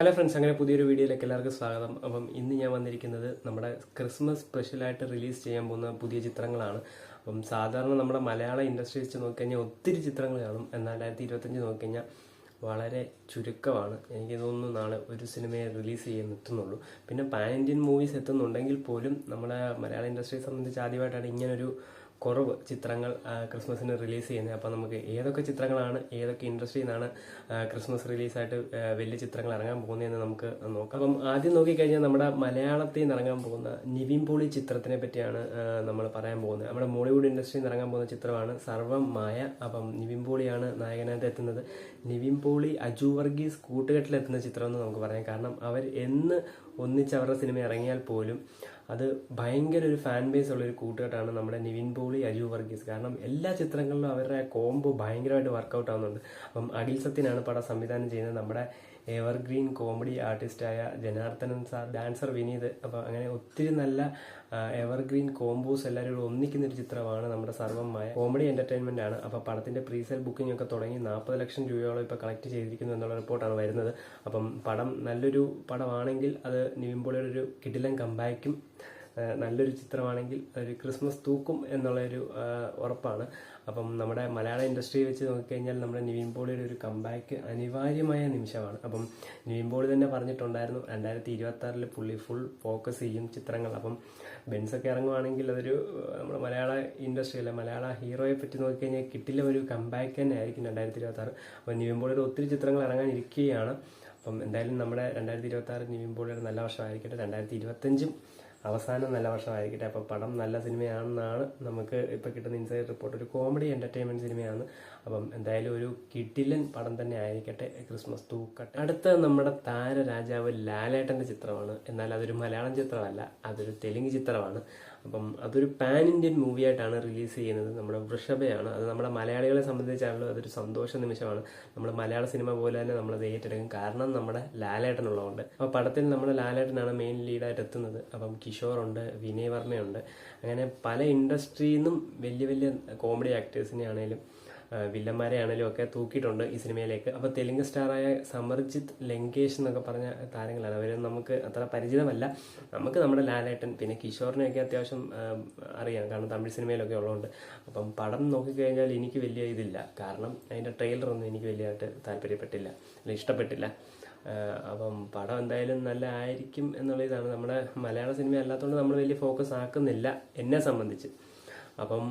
Hello friends, അങ്ങനെ പുതിയൊരു വീഡിയോയിലേക്ക് എല്ലാവർക്കും സ്വാഗതം. അപ്പം ഇന്ന് ഞാൻ വന്നിരിക്കുന്നത് നമ്മുടെ ക്രിസ്മസ് സ്പെഷ്യലായിട്ട് റിലീസ് ചെയ്യാൻ പോകുന്ന പുതിയ ചിത്രങ്ങളാണ്. അപ്പം സാധാരണ നമ്മുടെ മലയാള ഇൻഡസ്ട്രി വെച്ച് നോക്കിക്കഴിഞ്ഞാൽ ഒത്തിരി ചിത്രങ്ങൾ കാണും. എന്നാൽ 2025 നോക്കിക്കഴിഞ്ഞാൽ വളരെ ചുരുക്കമാണ്. എനിക്ക് തോന്നുന്നു നാളെ ഒരു സിനിമയെ റിലീസ് ചെയ്യാൻ എത്തുന്നുള്ളൂ. പിന്നെ പാൻ ഇന്ത്യൻ മൂവീസ് എത്തുന്നുണ്ടെങ്കിൽ പോലും നമ്മുടെ മലയാള ഇൻഡസ്ട്രിയെ സംബന്ധിച്ച് ആദ്യമായിട്ടാണ് ഇങ്ങനൊരു കുറവ് ചിത്രങ്ങൾ ക്രിസ്മസിന് റിലീസ് ചെയ്യുന്നത്. അപ്പം നമുക്ക് ഏതൊക്കെ ചിത്രങ്ങളാണ്, ഏതൊക്കെ ഇൻഡസ്ട്രിയിൽ നിന്നാണ് ക്രിസ്മസ് റിലീസായിട്ട് വലിയ ചിത്രങ്ങൾ ഇറങ്ങാൻ പോകുന്നതെന്ന് നമുക്ക് നോക്കാം. അപ്പം ആദ്യം നോക്കിക്കഴിഞ്ഞാൽ നമ്മുടെ മലയാളത്തിൽ നിന്ന് ഇറങ്ങാൻ പോകുന്ന നിവിൻ പോളി ചിത്രത്തിനെ പറ്റിയാണ് നമ്മൾ പറയാൻ പോകുന്നത്. നമ്മുടെ മോളിവുഡ് ഇൻഡസ്ട്രിയിൽ നിന്ന് ഇറങ്ങാൻ പോകുന്ന ചിത്രമാണ് സർവം മായ. അപ്പം നിവിൻ പോളിയാണ് നായകനായിട്ട് എത്തുന്നത്. നിവിൻ പോളി അജു വർഗീസ് കൂട്ടുകെട്ടിലെത്തുന്ന ചിത്രം എന്ന് നമുക്ക് പറയാം. കാരണം അവർ എന്ന് ഒന്നിച്ച് അവരുടെ സിനിമ ഇറങ്ങിയാൽ പോലും അത് ഭയങ്കര ഒരു ഫാൻ ബേസ് ഉള്ളൊരു കൂട്ടുകെട്ടാണ് നമ്മുടെ നിവിൻ പോളി അജു വർഗീസ്. കാരണം എല്ലാ ചിത്രങ്ങളിലും അവരുടെ കോംബോ ഭയങ്കരമായിട്ട് വർക്കൗട്ട് ആവുന്നുണ്ട്. അപ്പം അഖിൽ സത്യനാണ് പടം സംവിധാനം ചെയ്യുന്നത്. നമ്മുടെ എവർഗ്രീൻ കോമഡി ആർട്ടിസ്റ്റായ ജനാർദ്ദനൻ സാർ, ഡാൻസർ വിനീത്. അപ്പോൾ അങ്ങനെ ഒത്തിരി നല്ല എവർഗ്രീൻ കോംബോസ് എല്ലാവരും കൂടെ ഒന്നിക്കുന്ന ഒരു ചിത്രമാണ് നമ്മുടെ സർവമായ. കോമഡി എന്റർടൈൻമെന്റ് ആണ്. അപ്പോൾ പടത്തിന്റെ പ്രീസെയിൽ ബുക്കിംഗ് ഒക്കെ തുടങ്ങി 40 ലക്ഷം രൂപയോളം ഇപ്പോൾ കളക്ട് ചെയ്തിരിക്കുന്നു എന്നുള്ള റിപ്പോർട്ടാണ് വരുന്നത്. അപ്പം പടം നല്ലൊരു പടമാണെങ്കിൽ അത് നിവിൻ പോളിയുടെ ഒരു കിടിലൻ കമ്പാക്കും, നല്ലൊരു ചിത്രമാണെങ്കിൽ ഒരു ക്രിസ്മസ് തൂക്കും എന്നുള്ളൊരു ഉറപ്പാണ്. അപ്പം നമ്മുടെ മലയാള ഇൻഡസ്ട്രി വെച്ച് നോക്കിക്കഴിഞ്ഞാൽ നമ്മുടെ നിവിൻ പോളിയുടെ ഒരു കമ്പാക്ക് അനിവാര്യമായ നിമിഷമാണ്. അപ്പം നിവിൻ പോളി തന്നെ പറഞ്ഞിട്ടുണ്ടായിരുന്നു 2026 പുള്ളി ഫുൾ ഫോക്കസ് ചെയ്യും ചിത്രങ്ങൾ. അപ്പം ബെൻസൊക്കെ ഇറങ്ങുവാണെങ്കിൽ അതൊരു നമ്മുടെ മലയാള ഇൻഡസ്ട്രി അല്ലെ, മലയാള ഹീറോയെ പറ്റി നോക്കിക്കഴിഞ്ഞാൽ കിട്ടില്ല ഒരു കമ്പാക്ക് തന്നെ ആയിരിക്കും 2026. അപ്പം നിവിൻ പോളിയുടെ ഒത്തിരി ചിത്രങ്ങൾ ഇറങ്ങാനിരിക്കുകയാണ്. അപ്പം എന്തായാലും നമ്മുടെ 2026 നിവിൻ പോളിയുടെ നല്ല വർഷമായിരിക്കട്ടെ. 2025 അവസാനം നല്ല വർഷമായിരിക്കട്ടെ. അപ്പോൾ പടം നല്ല സിനിമയാണെന്നാണ് നമുക്ക് ഇപ്പോൾ കിട്ടുന്ന ഇൻസൈഡ് റിപ്പോർട്ട്. ഒരു കോമഡി എന്റർടൈൻമെന്റ് സിനിമയാണ്. അപ്പം എന്തായാലും ഒരു കിടിലൻ പടം തന്നെ ആയിരിക്കട്ടെ, ക്രിസ്മസ് തൂക്കട്ടെ. അടുത്ത നമ്മുടെ താരരാജാവ് ലാലേട്ടന്റെ ചിത്രമാണ്. എന്നാൽ അതൊരു മലയാളം ചിത്രമല്ല, അതൊരു തെലുങ്ക് ചിത്രമാണ്. അപ്പം അതൊരു പാൻ ഇന്ത്യൻ മൂവി ആയിട്ടാണ് റിലീസ് ചെയ്യുന്നത്. നമ്മുടെ വൃഷഭയാണ്. അത് നമ്മുടെ മലയാളികളെ സംബന്ധിച്ചാണല്ലോ അതൊരു സന്തോഷ നിമിഷമാണ്. നമ്മൾ മലയാള സിനിമ പോലെ തന്നെ നമ്മളത് ഏറ്റെടുക്കും. കാരണം നമ്മുടെ ലാലേട്ടനുള്ളതുകൊണ്ട്. അപ്പോൾ പടത്തിൽ നമ്മുടെ ലാലേട്ടനാണ് മെയിൻ ലീഡായിട്ട് എത്തുന്നത്. അപ്പം കിഷോറുണ്ട്, വിനയ് വർമ്മയുണ്ട്. അങ്ങനെ പല ഇൻഡസ്ട്രിയിൽ നിന്നും വലിയ വലിയ കോമഡി ആക്ടേഴ്സിനെ ആണെങ്കിലും വില്ലന്മാരെ ആണെങ്കിലും ഒക്കെ തൂക്കിയിട്ടുണ്ട് ഈ സിനിമയിലേക്ക്. അപ്പോൾ തെലുങ്ക് സ്റ്റാറായ സമർജിത്ത്, ലങ്കേഷ് എന്നൊക്കെ പറഞ്ഞ താരങ്ങളാണ്. അവർ നമുക്ക് അത്ര പരിചിതമല്ല. നമുക്ക് നമ്മുടെ ലാലേട്ടൻ പിന്നെ കിഷോറിനെയൊക്കെ അത്യാവശ്യം അറിയാം, കാരണം തമിഴ് സിനിമയിലൊക്കെ ഉള്ളതുകൊണ്ട്. അപ്പം പടം നോക്കിക്കഴിഞ്ഞാൽ എനിക്ക് വലിയ ഇതില്ല, കാരണം അതിൻ്റെ ട്രെയിലറൊന്നും എനിക്ക് വലിയതായിട്ട് താല്പര്യപ്പെട്ടില്ല, അല്ലെങ്കിൽ ഇഷ്ടപ്പെട്ടില്ല. അപ്പം പടം എന്തായാലും നല്ല ആയിരിക്കും എന്നുള്ള ഇതാണ്. നമ്മുടെ മലയാള സിനിമ അല്ലാത്തതുകൊണ്ട് നമ്മൾ വലിയ ഫോക്കസ് ആക്കുന്നില്ല എന്നെ സംബന്ധിച്ച്. അപ്പം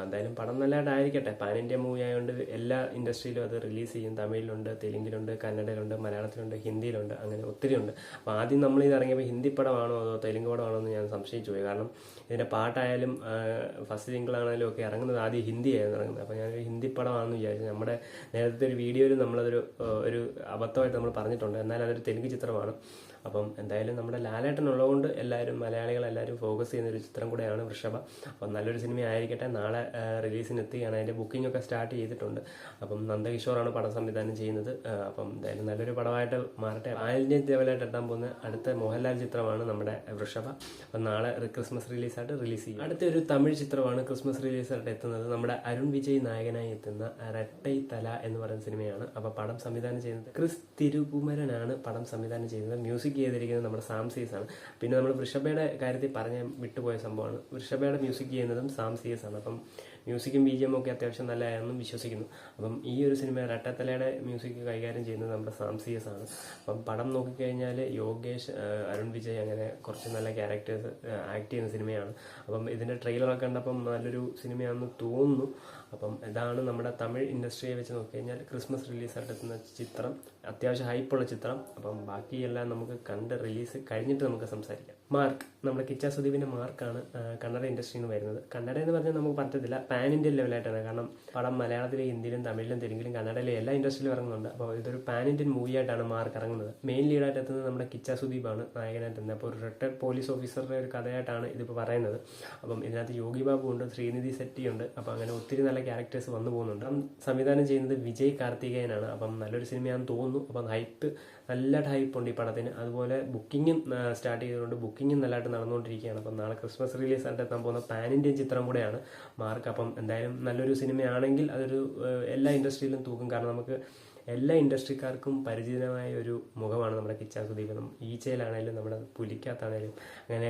എന്തായാലും പടം നല്ലതായിട്ടായിരിക്കട്ടെ. പാൻ ഇന്ത്യ മൂവി ആയതുകൊണ്ട് എല്ലാ ഇൻഡസ്ട്രിയിലും അത് റിലീസ് ചെയ്യും. തമിഴിലുണ്ട്, തെലുങ്കിലുണ്ട്, കന്നഡയിലുണ്ട്, മലയാളത്തിലുണ്ട്, ഹിന്ദിയിലുണ്ട്, അങ്ങനെ ഒത്തിരി ഉണ്ട്. അപ്പോൾ ആദ്യം നമ്മൾ ഇത് ഇറങ്ങിയപ്പോൾ ഹിന്ദി പടമാണോ അതോ തെലുങ്ക് പടമാണോ എന്ന് ഞാൻ സംശയിച്ചു പോയി. കാരണം ഇതിൻ്റെ പാട്ടായാലും ഫസ്റ്റ് സിംഗിളാണെങ്കിലും ഒക്കെ ഇറങ്ങുന്നത് ആദ്യം ഹിന്ദിയായിരുന്നു ഇറങ്ങുന്നത്. അപ്പോൾ ഞാനൊരു ഹിന്ദി പടമാണെന്ന് വിചാരിച്ചു. നമ്മുടെ നേരത്തെ ഒരു വീഡിയോയിൽ നമ്മളതൊരു അബദ്ധമായിട്ട് നമ്മൾ പറഞ്ഞിട്ടുണ്ട്. എന്നാൽ അതൊരു തെലുങ്ക് ചിത്രമാണ്. അപ്പം എന്തായാലും നമ്മുടെ ലാലേട്ടൻ ഉള്ളതുകൊണ്ട് എല്ലാവരും മലയാളികളെല്ലാവരും ഫോക്കസ് ചെയ്യുന്ന ഒരു ചിത്രം കൂടെയാണ് വൃഷഭ. അപ്പം നല്ലൊരു സിനിമ ആയിരിക്കട്ടെ. നാളെ റിലീസിന് എത്തുകയാണ്. അതിൻ്റെ ബുക്കിംഗ് ഒക്കെ സ്റ്റാർട്ട് ചെയ്തിട്ടുണ്ട്. അപ്പം നന്ദകിഷോറാണ് പടം സംവിധാനം ചെയ്യുന്നത്. അപ്പം എന്തായാലും നല്ലൊരു പടമായിട്ട് മാറട്ടെ. ആലിൻ്റെ ലെവലായിട്ട് എത്താൻ പോകുന്ന അടുത്ത മോഹൻലാൽ ചിത്രമാണ് നമ്മുടെ വൃഷഭ. അപ്പം നാളെ ക്രിസ്മസ് റിലീസായിട്ട് റിലീസ് ചെയ്യും. അടുത്ത ഒരു തമിഴ് ചിത്രമാണ് ക്രിസ്മസ് റിലീസായിട്ട് എത്തുന്നത്. നമ്മുടെ അരുൺ വിജയ് നായകനായി എത്തുന്ന രട്ടൈ തല എന്ന് പറയുന്ന സിനിമയാണ്. അപ്പോൾ പടം സംവിധാനം ചെയ്യുന്നത് ക്രിസ് തിരുകുമരനാണ്. പടം സംവിധാനം ചെയ്യുന്നത്, മ്യൂസിക് ചെയ്തിരിക്കുന്നത് നമ്മുടെ സാം സിയസ് ആണ്. പിന്നെ നമ്മൾ വൃഷഭയുടെ കാര്യത്തിൽ പറഞ്ഞ വിട്ടുപോയ സംഭവമാണ്. വൃഷഭയുടെ മ്യൂസിക് ചെയ്യുന്നതും സാം സിയസ് ആണ്. അപ്പം മ്യൂസിക്കും ബിജിഎമ്മും ഒക്കെ അത്യാവശ്യം നല്ലതാണെന്നും വിശ്വസിക്കുന്നു. അപ്പം ഈ ഒരു സിനിമ രട്ടത്തലയുടെ മ്യൂസിക് കൈകാര്യം ചെയ്യുന്നത് നമ്മുടെ സാം സിയസ് ആണ്. അപ്പം പടം നോക്കിക്കഴിഞ്ഞാൽ യോഗേഷ്, അരുൺ വിജയ്, അങ്ങനെ കുറച്ച് നല്ല ക്യാരക്ടേഴ്സ് ആക്ട് ചെയ്യുന്ന സിനിമയാണ്. അപ്പം ഇതിൻ്റെ ട്രെയിലറൊക്കെ കണ്ടപ്പം നല്ലൊരു സിനിമയാണെന്ന് തോന്നുന്നു. അപ്പം ഇതാണ് നമ്മുടെ തമിഴ് ഇൻഡസ്ട്രിയെ വെച്ച് നോക്കിക്കഴിഞ്ഞാൽ ക്രിസ്മസ് റിലീസായിട്ട് എത്തുന്ന ചിത്രം. അത്യാവശ്യം ഹൈപ്പുള്ള ചിത്രം. അപ്പം ബാക്കിയെല്ലാം നമുക്ക് കണ്ട് റിലീസ് കഴിഞ്ഞിട്ട് നമുക്ക് സംസാരിക്കാം. മാർക്ക്, നമ്മുടെ കിച്ച സുദീപിൻ്റെ മാർക്കാണ് കന്നഡ ഇൻഡസ്ട്രിയിൽ നിന്ന് വരുന്നത്. കന്നഡ എന്ന് പറഞ്ഞാൽ നമുക്ക് പറ്റത്തില്ല, പാൻ ഇന്ത്യൻ ലെവലായിട്ടാണ്. കാരണം പടം മലയാളത്തിലും ഹിന്ദിയിലും തമിഴിലും തെലുങ്കിലും കന്നഡയിലും എല്ലാ ഇൻഡസ്ട്രിയിലും ഇറങ്ങുന്നുണ്ട്. അപ്പോൾ ഇതൊരു പാൻ ഇന്ത്യൻ മൂവി ആയിട്ടാണ് മാർക്ക് ഇറങ്ങുന്നത്. മെയിൻ ലീഡായിട്ട് എത്തുന്നത് നമ്മുടെ കിച്ച സുദീപാണ് നായകനായിട്ട് എത്തുന്നത്. അപ്പോൾ ഒരു റിട്ടയർഡ് പോലീസ് ഓഫീസറുടെ ഒരു കഥയായിട്ടാണ് ഇതിപ്പോൾ പറയുന്നത്. അപ്പം ഇതിനകത്ത് യോഗി ബാബു ഉണ്ട്, ശ്രീനിധി സെട്ടി ഉണ്ട്. അപ്പോൾ അങ്ങനെ ഒത്തിരി നല്ല ക്യാരക്ടേഴ്സ് വന്നു പോകുന്നുണ്ട്. സംവിധാനം ചെയ്യുന്നത് വിജയ് കാർത്തികേയനാണ്. അപ്പം നല്ലൊരു സിനിമയാണെന്ന് തോന്നുന്നു. അപ്പം ഹൈപ്പ്, നല്ല ഹൈപ്പ് ഉണ്ട് ഈ പടത്തിന്. അതുപോലെ ബുക്കിങ്ങും സ്റ്റാർട്ട് ചെയ്തുകൊണ്ട് ബുക്കിങ്ങും നല്ലതായിട്ട് നടന്നുകൊണ്ടിരിക്കുകയാണ്. അപ്പം നാളെ ക്രിസ്മസ് റിലീസായിട്ട് എത്താൻ പോകുന്ന പാൻ ഇന്ത്യൻ ചിത്രം കൂടെയാണ് മാർക്ക്. അപ്പം എന്തായാലും നല്ലൊരു സിനിമയാണെങ്കിൽ അതൊരു എല്ലാ ഇൻഡസ്ട്രിയിലും തൂക്കും. കാരണം നമുക്ക് എല്ലാ ഇൻഡസ്ട്രിക്കാർക്കും പരിചിതമായ ഒരു മുഖമാണ് നമ്മുടെ കിച്ചാൻ സുദീപ്. ഈച്ചയിലാണേലും നമ്മുടെ പുലിക്കകത്താണേലും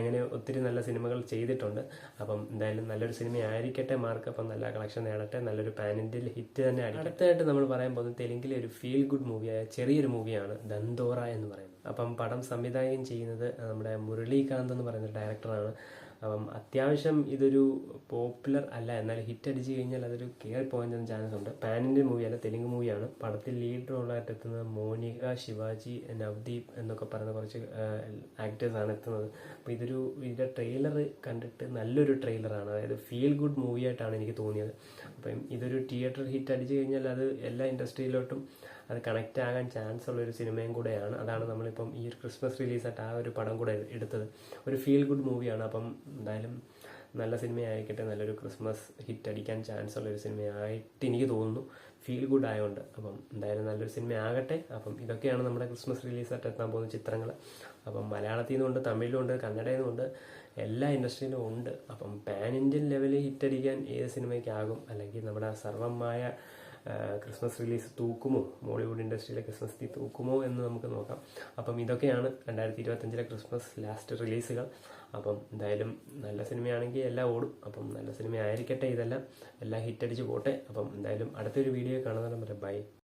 അങ്ങനെ ഒത്തിരി നല്ല സിനിമകൾ ചെയ്തിട്ടുണ്ട്. അപ്പം എന്തായാലും നല്ലൊരു സിനിമ ആയിരിക്കട്ടെ മാർക്ക്. അപ്പം നല്ല കളക്ഷൻ നേടട്ടെ, നല്ലൊരു പാൻ ഇന്ത്യയിൽ ഹിറ്റ് തന്നെ ആയിരിക്കും. അടുത്തായിട്ട് നമ്മൾ പറയാൻ പോകുന്നത് തെലുങ്കിലെ ഒരു ഫീൽ ഗുഡ് മൂവിയായ ചെറിയൊരു മൂവിയാണ് ദന്തോറ എന്ന് പറയുന്നത്. അപ്പം പടം സംവിധായകം ചെയ്യുന്നത് നമ്മുടെ മുരളീകാന്ത് എന്ന് പറയുന്ന ഡയറക്ടറാണ്. അപ്പം അത്യാവശ്യം ഇതൊരു പോപ്പുലർ അല്ല, എന്നാൽ ഹിറ്റ് അടിച്ചു കഴിഞ്ഞാൽ അതൊരു കയറി പോകാൻ ചാൻസ് ഉണ്ട്. പാൻ ഇന്ത്യൻ മൂവിയല്ല, തെലുങ്ക് മൂവിയാണ്. പടത്തിൽ ലീഡ് റോളായിട്ട് എത്തുന്നത് മോനിക, ശിവാജി, നവദീപ് എന്നൊക്കെ പറയുന്ന കുറച്ച് ആക്ടേഴ്സാണ് എത്തുന്നത്. അപ്പോൾ ഇതിൻ്റെ ട്രെയിലർ കണ്ടിട്ട് നല്ലൊരു ട്രെയിലറാണ്, അതായത് ഫീൽ ഗുഡ് മൂവിയായിട്ടാണ് എനിക്ക് തോന്നിയത്. അപ്പം ഇതൊരു തിയേറ്റർ ഹിറ്റ് അടിച്ചു കഴിഞ്ഞാൽ അത് എല്ലാ ഇൻഡസ്ട്രിയിലോട്ടും അത് കണക്റ്റ് ആകാൻ ചാൻസ് ഉള്ള ഒരു സിനിമയും കൂടെയാണ്. അതാണ് നമ്മളിപ്പം ഈ ഒരു ക്രിസ്മസ് റിലീസായിട്ട് ആ ഒരു പടം കൂടെ എടുത്തത്. ഒരു ഫീൽ ഗുഡ് മൂവിയാണ്. അപ്പം എന്തായാലും നല്ല സിനിമയായിരിക്കട്ടെ, നല്ലൊരു ക്രിസ്മസ് ഹിറ്റ് അടിക്കാൻ ചാൻസ് ഉള്ള ഒരു സിനിമയായിട്ട് എനിക്ക് തോന്നുന്നു, ഫീൽ ഗുഡ് ആയതുകൊണ്ട്. അപ്പം എന്തായാലും നല്ലൊരു സിനിമ ആകട്ടെ. അപ്പം ഇതൊക്കെയാണ് നമ്മുടെ ക്രിസ്മസ് റിലീസായിട്ട് എത്താൻ പോകുന്ന ചിത്രങ്ങൾ. അപ്പം മലയാളത്തിൽ നിന്നുണ്ട്, തമിഴിലുണ്ട്, കന്നഡയിൽ നിന്നുണ്ട്, എല്ലാ ഇൻഡസ്ട്രിയിലും ഉണ്ട്. അപ്പം പാൻ ഇന്ത്യൻ ലെവലിൽ ഹിറ്റ് അടിക്കാൻ ഏത് സിനിമയ്ക്കാകും, അല്ലെങ്കിൽ നമ്മുടെ സർവമായ ക്രിസ്മസ് റിലീസ് തൂക്കുമോ, മോളിവുഡ് ഇൻഡസ്ട്രിയിലെ ക്രിസ്മസ് തീ തൂക്കുമോ എന്ന് നമുക്ക് നോക്കാം. അപ്പം ഇതൊക്കെയാണ് 2025 ക്രിസ്മസ് ലാസ്റ്റ് റിലീസുകൾ. അപ്പം എന്തായാലും നല്ല സിനിമയാണെങ്കിൽ എല്ലാം ഓടും. അപ്പം നല്ല സിനിമ ആയിരിക്കട്ടെ, ഇതെല്ലാം എല്ലാം ഹിറ്റ് അടിച്ച് പോട്ടെ. അപ്പം എന്തായാലും അടുത്തൊരു വീഡിയോ കാണുന്നതിന് ബൈ.